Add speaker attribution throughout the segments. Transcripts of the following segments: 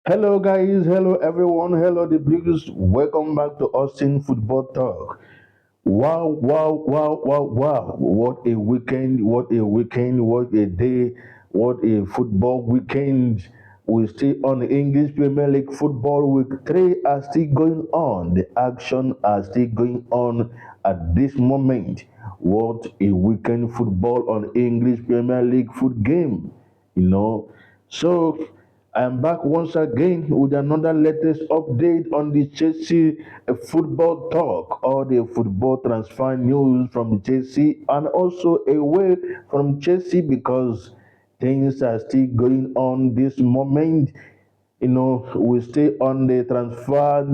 Speaker 1: Hello, guys. Hello, everyone. Hello, the biggest. Welcome back to Austin Football Talk. Wow, wow, wow, wow, wow. What a weekend. What a weekend. What a day. What a football weekend. We still on the English Premier League football week 3 are still going on. The action are still going on at this moment. What a weekend football on English Premier League foot game. You know. So I'm back once again with another latest update on the Chelsea football talk, or the football transfer news from Chelsea, and also away from Chelsea because things are still going on this moment. We stay on the transfer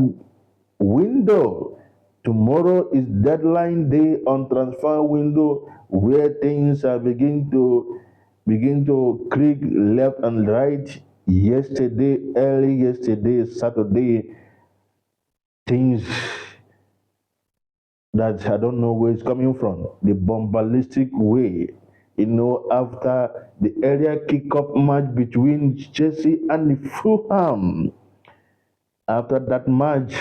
Speaker 1: window. Tomorrow is deadline day on transfer window where things are begin to click left and right. Yesterday, early yesterday, Saturday, things that I don't know where it's coming from. The bombastic way, after the earlier kick-off match between Chelsea and the Fulham. After that match,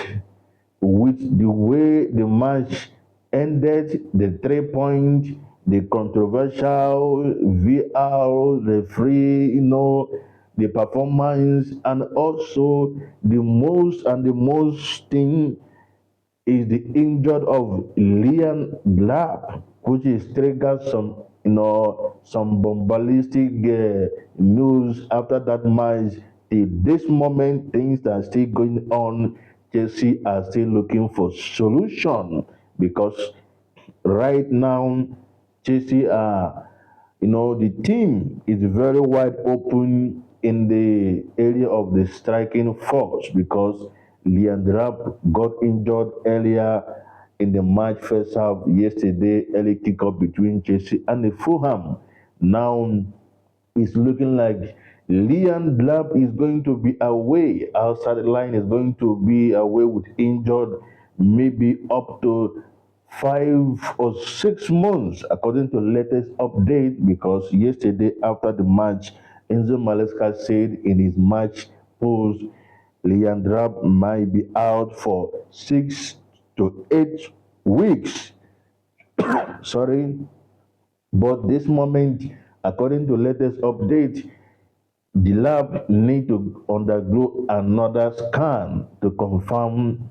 Speaker 1: with the way the match ended, the 3 point, the controversial VR referee, the performance, and also the most thing is the injured of Liam Glab, which is triggered some bombastic news after that match. Till this moment, things are still going on. Chelsea are still looking for solution because right now Chelsea are, the team is very wide open in the area of the striking force because Leandra got injured earlier in the match first half yesterday, early kickoff between Chelsea and the Fulham. Now it's looking like Liam Blab is going to be away. Outside the line is going to be away with injured, maybe up to 5 or 6 months, according to latest update. Because yesterday after the match, Enzo Maresca said in his match post, Leandra might be out for 6 to 8 weeks. Sorry, but this moment, according to latest update, the lab need to undergo another scan to confirm,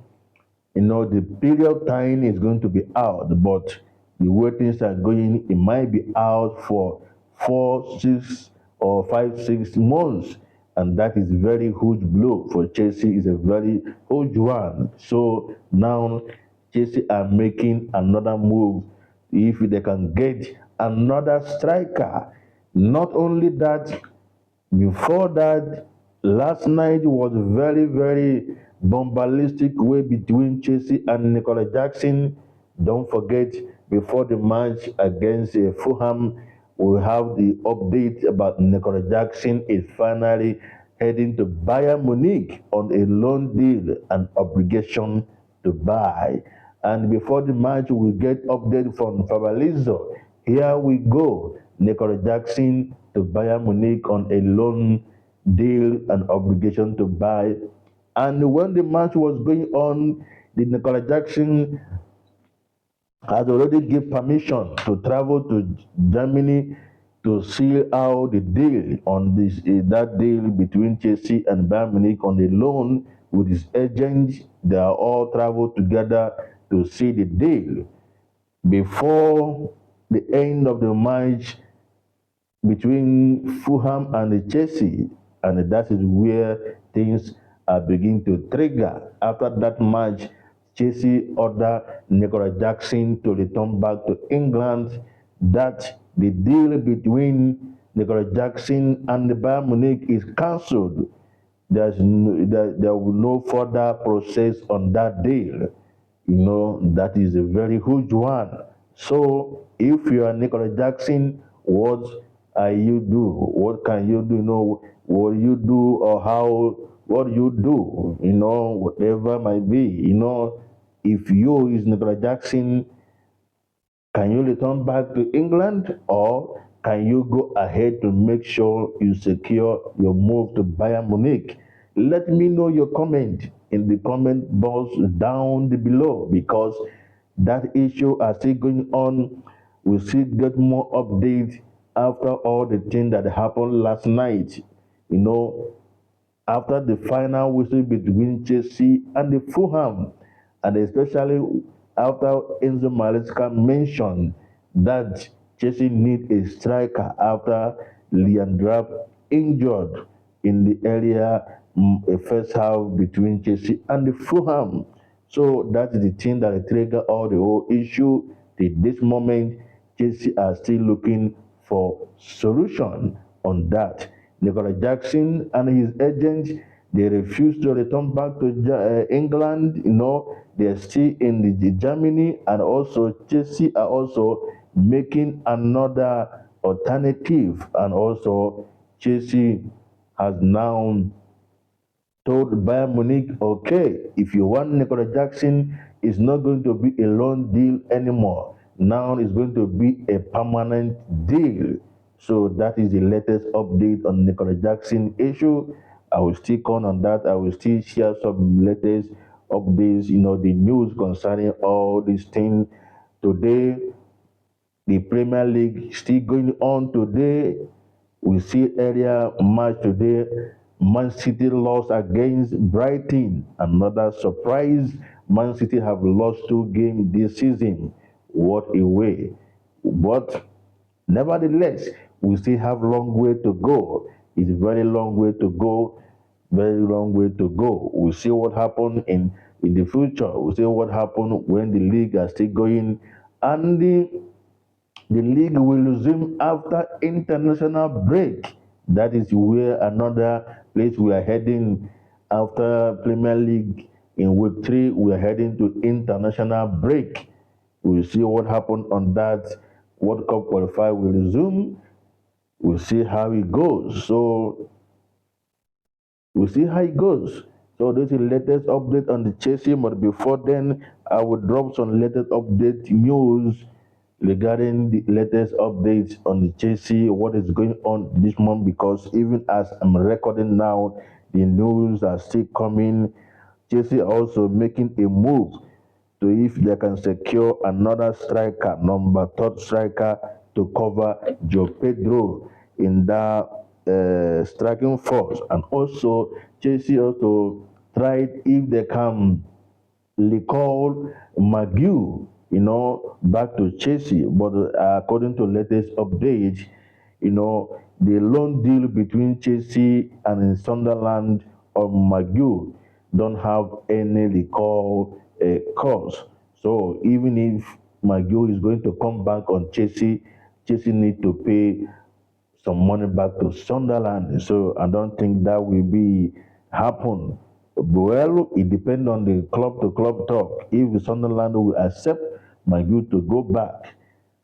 Speaker 1: the period time is going to be out, but the way things are going, it might be out for 4, 6 or 5, 6 months, and that is very huge blow for Chelsea. Is a very huge one. So now Chelsea are making another move if they can get another striker. Not only that, before that, last night was very, very bombastic way between Chelsea and Nicola Jackson. Don't forget, before the match against Fulham, we have the update about Nicola Jackson is finally heading to Bayern Munich on a loan deal and obligation to buy. And before the match, we get update from Fabrizio. Here we go. Nicola Jackson to Bayern Munich on a loan deal and obligation to buy. And when the match was going on, the Nicola Jackson has already given permission to travel to Germany to seal out the deal on that deal between Chelsea and Bayern Munich on the loan with his agents. They are all traveled together to see the deal before the end of the match between Fulham and the Chelsea, and that is where things are beginning to trigger. After that match, Chelsea ordered Nicola Jackson to return back to England. That the deal between Nicola Jackson and the Bayern Munich is cancelled. There will no further process on that deal. That is a very huge one. So if you are Nicola Jackson, what are you do? What can you do? What you do, or how, what you do, whatever might be. If you is Nicola Jackson, can you return back to England, or can you go ahead to make sure you secure your move to Bayern Munich? Let me know your comment in the comment box down below, because that issue are still going on. We still get more updates after all the things that happened last night. You know, after the final whistle between Chelsea and the Fulham, and especially after Enzo Maresca mentioned that Chelsea need a striker after Leandro injured in the earlier first half between Chelsea and the Fulham. So that is the thing that trigger all the whole issue. Till this moment, Chelsea are still looking for solution on that. Nicola Jackson and his agent, they refuse to return back to England. You know, they're still in the Germany, and also Chelsea are also making another alternative, and also Chelsea has now told Bayern Munich, okay, if you want Nicola Jackson, it's not going to be a loan deal anymore. Now it's going to be a permanent deal. So that is the latest update on Nicola Jackson issue. I will still come on that. I will still share some latest updates, the news concerning all these things. Today, the Premier League still going on today. We see earlier match today. Man City lost against Brighton. Another surprise. Man City have lost 2 games this season. What a way. But nevertheless, we still have long way to go. It's a very long way to go. Very long way to go. We'll see what happens in the future. We'll see what happens when the league are still going. And the league will resume after international break. That is where another place we are heading after Premier League in week 3. We are heading to international break. We'll see what happened on that. World Cup qualifier will resume. We'll see how it goes. So we'll see how it goes. So this is the latest update on the Chelsea. But before then, I will drop some latest update news regarding the latest updates on the Chelsea, what is going on this month, because even as I'm recording now, the news are still coming. Chelsea also making a move to if they can secure another striker, number third striker, to cover Joe Pedro in that striking force. And also, Chelsea also tried if they can recall Maguire, back to Chelsea. But according to latest update, the loan deal between Chelsea and Sunderland of Maguire don't have any recall clause. So even if Maguire is going to come back on Chelsea, Chelsea need to pay some money back to Sunderland. So I don't think that will be happen. Well, it depends on the club to club talk. If Sunderland will accept Maguire to go back,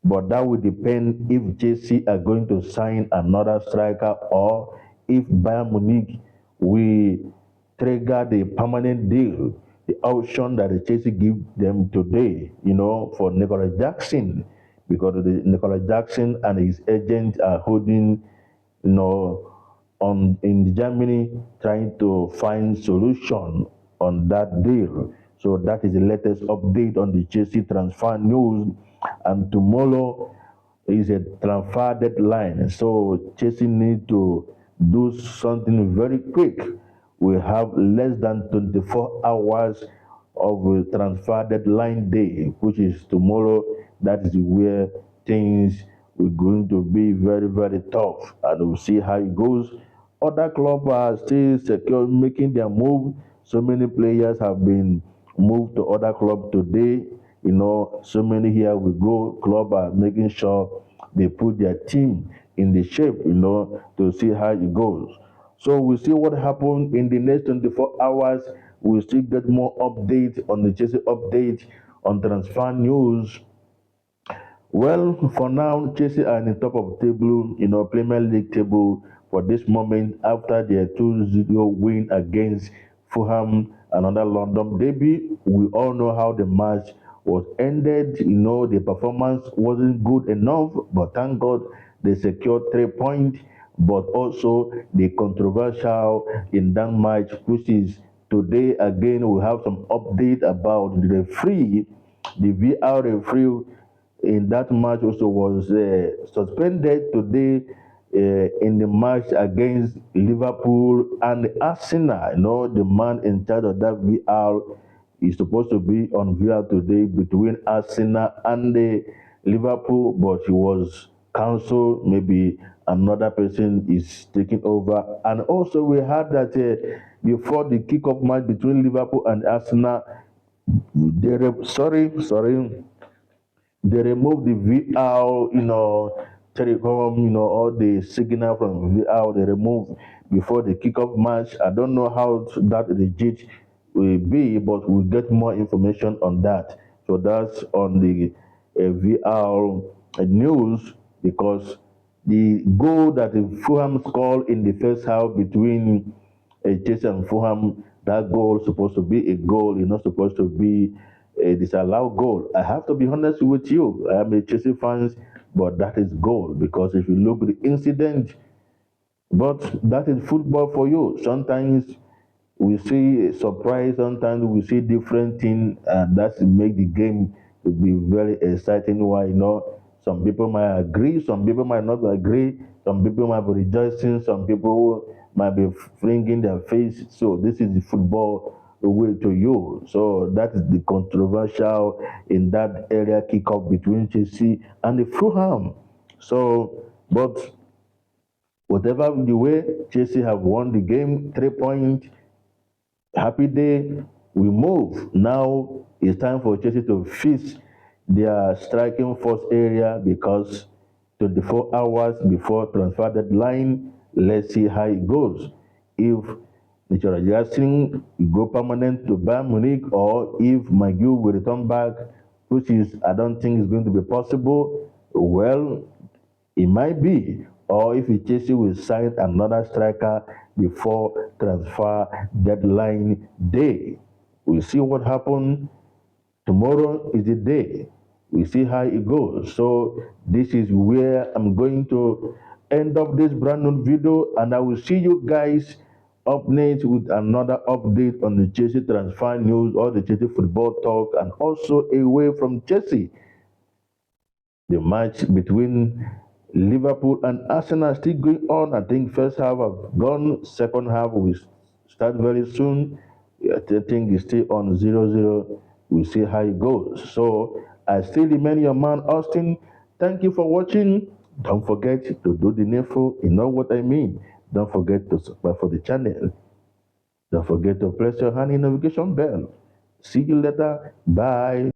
Speaker 1: but that will depend if Chelsea are going to sign another striker, or if Bayern Munich will trigger the permanent deal, the option that the Chelsea give them today, for Nicola Jackson, because the Nicola Jackson and his agent are holding, on in Germany, trying to find solution on that deal. So that is the latest update on the Chelsea transfer news. And tomorrow is a transfer deadline. So Chelsea need to do something very quick. We have less than 24 hours of a transfer deadline day, which is tomorrow. That is where things are going to be very, very tough. And we'll see how it goes. Other clubs are still secure, making their move. So many players have been moved to other clubs today. So many here we go. Club are making sure they put their team in the shape, to see how it goes. So we'll see what happens in the next 24 hours. We'll still get more updates on the Chelsea update on transfer news. Well, for now, Chelsea are in the top of the table, Premier League table for this moment after their 2-0 win against Fulham, another London derby. We all know how the match was ended. The performance wasn't good enough, but thank God they secured 3 points but also the controversial in that match, which is today again we have some update about the referee. The VR referee in that match also was suspended today in the match against Liverpool and Arsenal. You know, the man in charge of that VR is supposed to be on VR today between Arsenal and the Liverpool, but he was cancelled. Maybe another person is taking over. And also, we heard that before the kickoff match between Liverpool and Arsenal, sorry, they remove the VR, telecom, all the signal from VR, they remove before the kickoff match. I don't know how that legit will be, but we'll get more information on that. So that's on the VR news, because the goal that the Fulham scored in the first half between Chelsea and Fulham, that goal is supposed to be a goal. It's not supposed to be a disallowed goal. I have to be honest with you. I am a Chelsea fan, but that is goal, because if you look at the incident, but that is football for you. Sometimes we see a surprise, sometimes we see different things, and that make the game to be very exciting. Why, some people might agree, some people might not agree, some people might be rejoicing, some people might be flinging their face. So this is the football way to you. So that is the controversial in that area kickoff between Chelsea and the Fulham. So, but whatever the way, Chelsea have won the game, 3 points. Happy day, we move. Now it's time for Chelsea to fix their striking force area, because 24 hours before transfer deadline, let's see how it goes. If Nicholas Jackson will go permanent to Bayern Munich, or if Maguire will return back, which is I don't think is going to be possible. Well, it might be, or if Chelsea will sign another striker before transfer deadline day. We'll see what happens. Tomorrow is the day. We see how it goes. So this is where I'm going to end up this brand new video, and I will see you guys up next with another update on the Chelsea transfer news or the Chelsea football talk, and also away from Chelsea. The match between Liverpool and Arsenal still going on. I think first half have gone, second half will start very soon. I think it's still on 0-0. We'll see how it goes. So I still remain your man, Austin. Thank you for watching. Don't forget to do the needful. You know what I mean. Don't forget to subscribe for the channel. Don't forget to press your hand in notification bell. See you later. Bye.